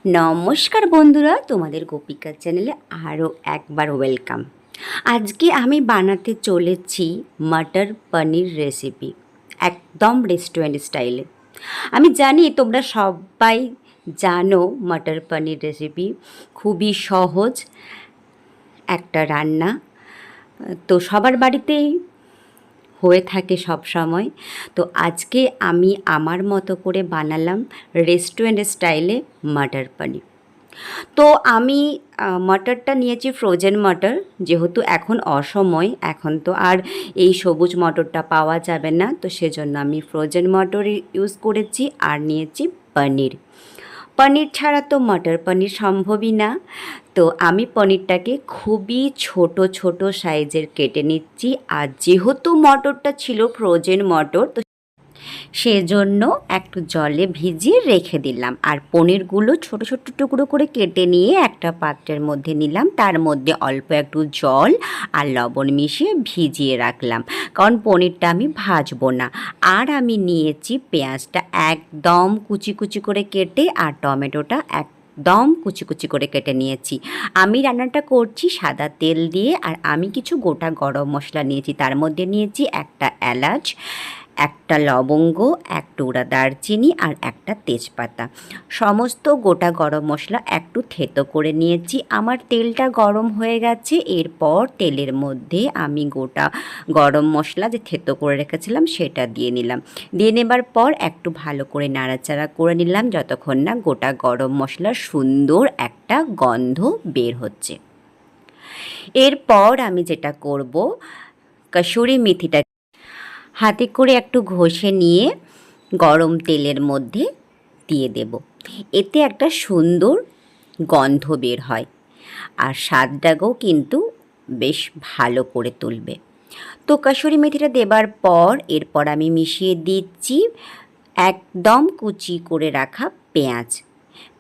নমস্কার বন্ধুরা, তোমাদের গোপিকা চ্যানেলে আরও একবার ওয়েলকাম। আজকে আমি বানাতে চলেছি মটর পনির রেসিপি, একদম রেস্টুরেন্ট স্টাইলে। আমি জানি তোমরা সবাই জানো মটর পনির রেসিপি খুবই সহজ একটা রান্না, তো সবার বাড়িতেই হয়ে থাকে সব সময়। তো আজকে আমি আমার মতো করে বানালাম রেস্টুরেন্ট স্টাইলে মটর পনির। তো আমি মটরটা নিয়েছি ফ্রোজেন মটর, যেহেতু এখন অসময়, এখন তো আর এই সবুজ মটরটা পাওয়া যাবে না, তো সেজন্য আমি ফ্রোজেন মটর ইউজ করেছি। আর নিয়েছি পনির। পনির ছাড়া তো মটর পনির সম্ভবই না। তো আমি পনিরটাকে খুবই ছোট ছোট সাইজের কেটে নিচ্ছি। আর যেহেতু মটরটা ছিল ফ্রোজেন মটর, তো সেজন্য একটু জলে ভিজিয়ে রেখে দিলাম। আর পনিরগুলো ছোট ছোট টুকরো করে কেটে নিয়ে একটা পাত্রের মধ্যে নিলাম, তার মধ্যে অল্প একটু জল আর লবণ মিশিয়ে ভিজিয়ে রাখলাম, কারণ পনিরটা আমি ভাজবো না। আর আমি নিয়েছি পেঁয়াজটা একদম কুচি কুচি করে কেটে, আর টমেটোটা একদম কুচি কুচি করে কেটে নিয়েছি। আমি রান্নাটা করছি সাদা তেল দিয়ে। আর আমি কিছু গোটা গরম মশলা নিয়েছি, তার মধ্যে নিয়েছি একটা এলাচ, একটা লবঙ্গ, এক টুকরা দারচিনি আর একটা তেজপাতা। সমস্ত গোটা গরম মশলা একটু থেতো করে নিয়েছি। আমার তেলটা গরম হয়ে গেছে। এরপর তেলের মধ্যে আমি গোটা গরম মশলা যে থেতো করে রেখেছিলাম সেটা দিয়ে নিলাম। দিয়ে নেবার পর একটু ভালো করে নাড়াচাড়া করে নিলাম, যতক্ষণ না গোটা গরম মশলার সুন্দর একটা গন্ধ বের হচ্ছে। এরপর আমি যেটা করব, কসুরি মেথিটা হাতে করে একটু ঘষে নিয়ে গরম তেলের মধ্যে দিয়ে দেব। এতে একটা সুন্দর গন্ধ বের হয়, আর স্বাদটাকেও কিন্তু বেশ ভালো করে তুলবে। তো কসুরি মেথিটা দেবার পর এরপর আমি মিশিয়ে দিচ্ছি একদম কুচি করে রাখা পেঁয়াজ।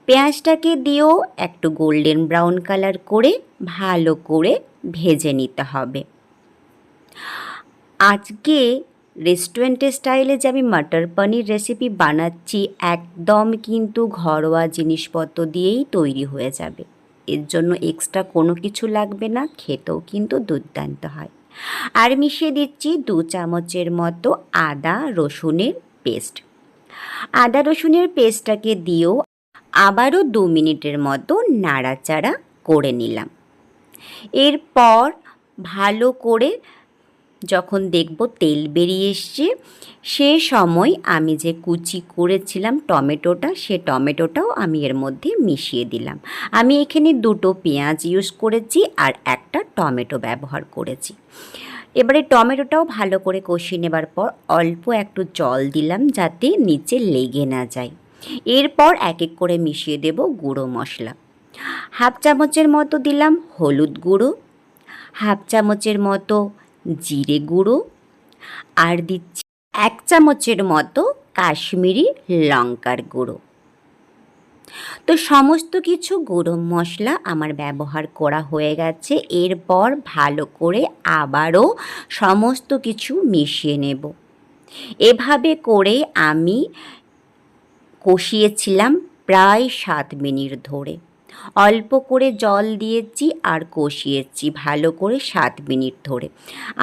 পেঁয়াজটাকে দিয়েও একটু গোল্ডেন ব্রাউন কালার করে ভালো করে ভেজে নিতে হবে। আজকে রেস্টুরেন্টের স্টাইলে যে আমি মটর পনির রেসিপি বানাচ্ছি, একদম কিন্তু ঘরোয়া জিনিসপত্র দিয়েই তৈরি হয়ে যাবে। এর জন্য এক্সট্রা কোনো কিছু লাগবে না, খেতেও কিন্তু দুর্দান্ত হয়। আর মিশিয়ে দিচ্ছি 2 চামচের মতো আদা রসুনের পেস্ট। আদা রসুনের পেস্টটাকে দিয়েও আবারও 2 মিনিটের মতো নাড়াচাড়া করে নিলাম। এরপর ভালো করে যখন দেখব তেল বেরিয়ে এসছে, সে সময় আমি যে কুচি করেছিলাম টমেটোটা, সে টমেটোটাও আমি এর মধ্যে মিশিয়ে দিলাম। আমি এখানে 2টো পেঁয়াজ ইউজ করেছি আর একটা টমেটো ব্যবহার করেছি। এবারে টমেটোটাও ভালো করে কষিয়ে নেবার পর অল্প একটু জল দিলাম, যাতে নিচে লেগে না যায়। এরপর এক এক করে মিশিয়ে দেব গুঁড়ো মশলা। হাফ চামচের মতো দিলাম হলুদ গুঁড়ো, হাফ চামচের মতো জিরে গুঁড়ো, আর দিচ্ছি 1 চামচের মতো কাশ্মীরি লঙ্কার গুঁড়ো। তো সমস্ত কিছু গুঁড়ো মশলা আমার ব্যবহার করা হয়ে গেছে। এরপর ভালো করে আবারও সমস্ত কিছু মিশিয়ে নেব। এভাবে করে আমি কষিয়েছিলাম প্রায় 7 মিনিট ধরে। অল্প করে জল দিয়েছি আর কষিয়েছি ভালো করে 7 মিনিট ধরে।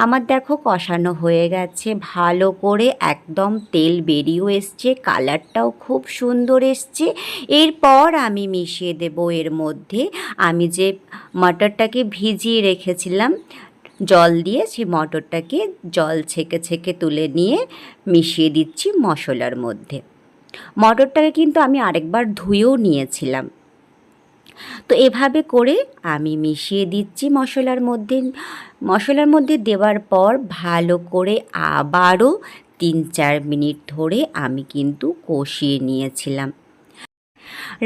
আমার দেখো কষানো হয়ে গেছে ভালো করে, একদম তেল বেরিয়েও এসছে, কালারটাও খুব সুন্দর এসছে। এরপর আমি মিশিয়ে দেব এর মধ্যে আমি যে মটরটাকে ভিজিয়ে রেখেছিলাম জল দিয়ে, সেই মটরটাকে জল ছেঁকে ছেঁকে তুলে নিয়ে মিশিয়ে দিচ্ছি মশলার মধ্যে। মটরটাকে কিন্তু আমি আরেকবার ধুয়েও নিয়েছিলাম। তো এভাবে করে আমি মিশিয়ে দিচ্ছি মশলার মধ্যে। মশলার মধ্যে দেওয়ার পর ভালো করে আবারও 3-4 মিনিট ধরে আমি কিন্তু কষিয়ে নিয়েছিলাম।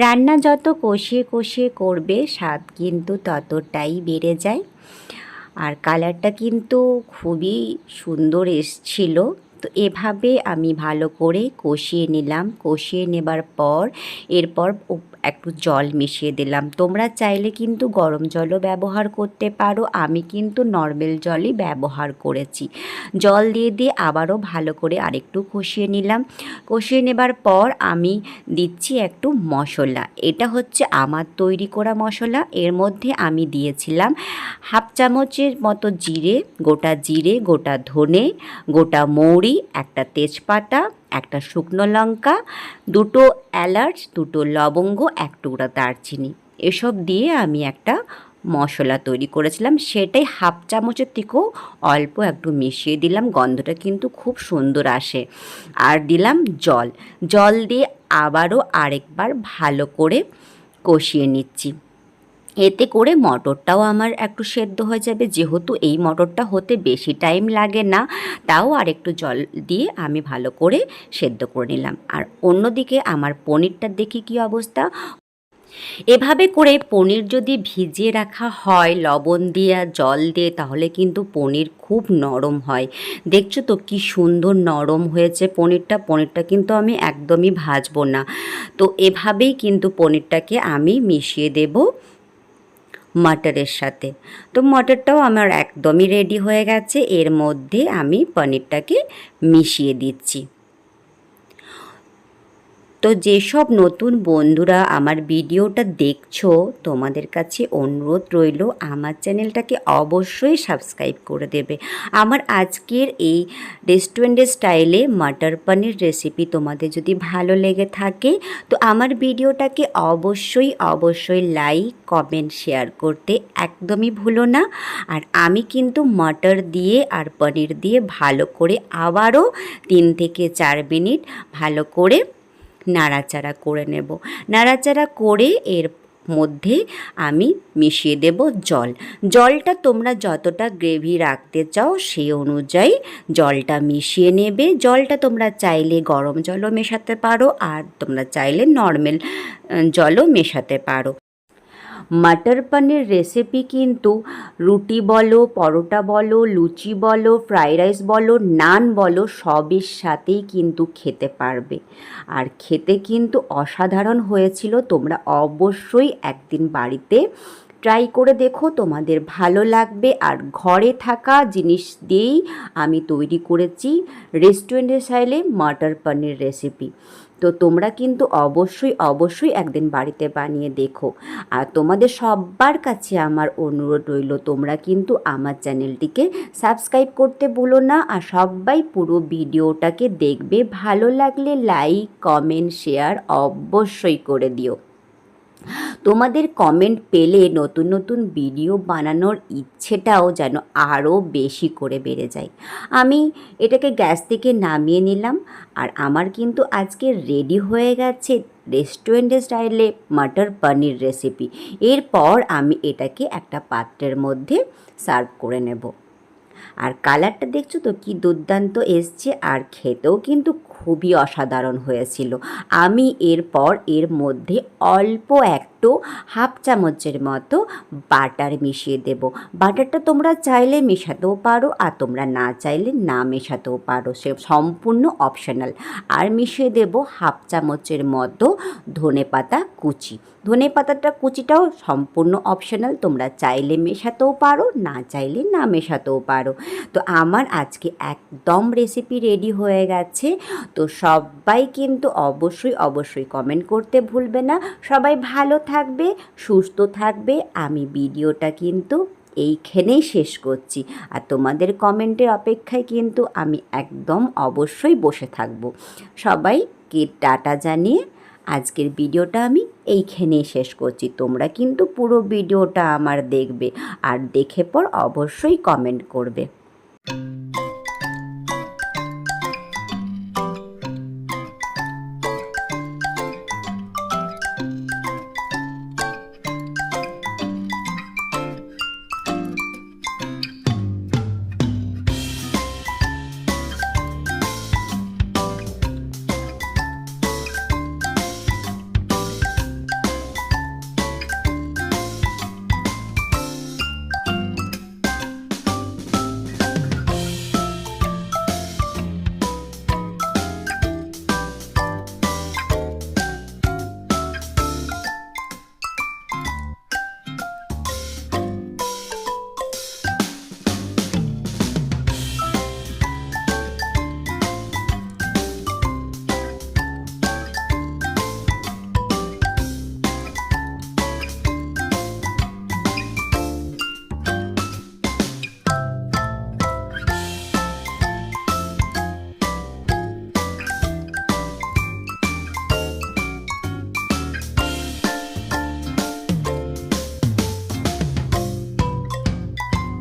রান্না যত কষিয়ে কষিয়ে করবে, স্বাদ কিন্তু ততটাই বেড়ে যায়। আর কালারটা কিন্তু খুবই সুন্দর এসছিল। তো এভাবে আমি ভালো করে কষিয়ে নিলাম। কষিয়ে নেবার পর এরপর একটু জল মিশিয়ে দিলাম। তোমরা চাইলে কিন্তু গরম জলও ব্যবহার করতে পারো, আমি কিন্তু নর্মাল জলই ব্যবহার করেছি। জল দিয়ে আবারও ভালো করে আরেকটু কষিয়ে নিলাম। কষিয়ে নেবার পর আমি দিচ্ছি একটু মশলা। এটা হচ্ছে আমার তৈরি করা মশলা। এর মধ্যে আমি দিয়েছিলাম হাফ চামচের মতো জিরে, গোটা ধনে, গোটা মৌরি, একটা তেজপাতা, একটা শুকনো লঙ্কা, দুটো এলাচ, দুটো লবঙ্গ, এক টুকরা দারচিনি, এসব দিয়ে আমি একটা মশলা তৈরি করেছিলাম। সেটাই হাফ চামচের থেকেও অল্প একটু মিশিয়ে দিলাম, গন্ধটা কিন্তু খুব সুন্দর আসে। আর দিলাম জল দিয়ে আবারও আরেকবার ভালো করে কষিয়ে নিচ্ছি। এতে করে মটরটাও আমার একটু সেদ্ধ হয়ে যাবে, যেহেতু এই মটরটা হতে বেশি টাইম লাগে না। তাও আরেকটু জল দিয়ে আমি ভালো করে সেদ্ধ করে নিলাম। আর অন্যদিকে আমার পনিরটা দেখি কী অবস্থা। এভাবে করে পনির যদি ভিজিয়ে রাখা হয় লবণ দিয়ে আর জল দিয়ে, তাহলে কিন্তু পনির খুব নরম হয়। দেখছো তো কি সুন্দর নরম হয়েছে পনিরটা কিন্তু আমি একদমই ভাজবো না। তো এভাবেই কিন্তু পনিরটাকে আমি মিশিয়ে দেব মটরের সাথে। তো মটরটাও আমার একদমই রেডি হয়ে গেছে। এর মধ্যে আমি পনিরটাকে মিশিয়ে দিচ্ছি। তো যেসব নতুন বন্ধুরা আমার ভিডিওটা দেখছো, তোমাদের কাছে অনুরোধ রইল আমার চ্যানেলটাকে অবশ্যই সাবস্ক্রাইব করে দেবে। আমার আজকের এই রেস্টুরেন্টের স্টাইলে মটর পনির রেসিপি তোমাদের যদি ভালো লেগে থাকে, তো আমার ভিডিওটাকে অবশ্যই লাইক, কমেন্ট, শেয়ার করতে একদমই ভুলো না। আর আমি কিন্তু মটর দিয়ে আর পনির দিয়ে ভালো করে আবারও 3 থেকে 4 মিনিট ভালো করে নাড়াচাড়া করে নেব। নাড়াচাড়া করে এর মধ্যে আমি মিশিয়ে দেব জলটা তোমরা যতটা গ্রেভি রাখতে চাও সেই অনুযায়ী জলটা মিশিয়ে নেবে। জলটা তোমরা চাইলে গরম জলও মেশাতে পারো, আর তোমরা চাইলে নর্মাল জলও মেশাতে পারো। মটর পনির রেসিপি কিন্তু রুটি বলো, পরোটা বলো, লুচি বলো, ফ্রাইড রাইস বলো, নান বলো, সবের সাথেই কিন্তু খেতে পারবে। আর খেতে কিন্তু অসাধারণ হয়েছিল। তোমরা অবশ্যই একদিন বাড়িতে ট্রাই করে দেখো, তোমাদের ভালো লাগবে। আর ঘরে থাকা জিনিস দিয়েই আমি তৈরি করেছি রেস্টুরেন্টের স্টাইলে মটর পনির রেসিপি। তো তোমরা কিন্তু অবশ্যই একদিন বাড়িতে বানিয়ে দেখো। আর তোমাদের সবার কাছে আমার অনুরোধ রইল, তোমরা কিন্তু আমার চ্যানেলটিকে সাবস্ক্রাইব করতে ভুলো না। আর সবাই পুরো ভিডিওটাকে দেখবে, ভালো লাগলে লাইক, কমেন্ট, শেয়ার অবশ্যই করে দিও। তোমাদের কমেন্ট পেলে নতুন ভিডিও বানানোর ইচ্ছেটাও যেন আরও বেশি করে বেড়ে যায়। আমি এটাকে গ্যাস থেকে নামিয়ে নিলাম। আর আমার কিন্তু আজকে রেডি হয়ে গেছে রেস্টুরেন্টের স্টাইলে মটর পনির রেসিপি। এরপর আমি এটাকে একটা পাত্রের মধ্যে সার্ভ করে নেব। আর কালারটা দেখছো তো কি দুর্দান্ত এসছে, আর খেতেও কিন্তু খুবই অসাধারণ হয়েছিল। আমি এরপর এর মধ্যে অল্প একটু হাফ চামচের মতো বাটার মিশিয়ে দেব। বাটারটা তোমরা চাইলে মেশাতেও পারো, আর তোমরা না চাইলে না মেশাতেও পারো, সে সম্পূর্ণ অপশনাল। আর মিশিয়ে দেব হাফ চামচের মতো ধনেপাতা কুচি। ধনেপাতাটা কুচিটাও সম্পূর্ণ অপশনাল, তোমরা চাইলে মেশাতেও পারো, না চাইলে না মেশাতেও পারো। তো আমার আজকে একদম রেসিপি রেডি হয়ে গেছে। তো সবাই কিন্তু অবশ্যই কমেন্ট করতে ভুলবে না। সবাই ভালো থাকবে, সুস্থ থাকবে। আমি ভিডিওটা কিন্তু এইখানেই শেষ করছি। আর তোমাদের কমেন্টের অপেক্ষায় কিন্তু আমি একদম অবশ্যই বসে থাকবো। সবাইকে টাটা জানিয়ে আজকের ভিডিওটা আমি এইখানেই শেষ করছি। তোমরা কিন্তু পুরো ভিডিওটা আমার দেখবে, আর দেখে পর অবশ্যই কমেন্ট করবে।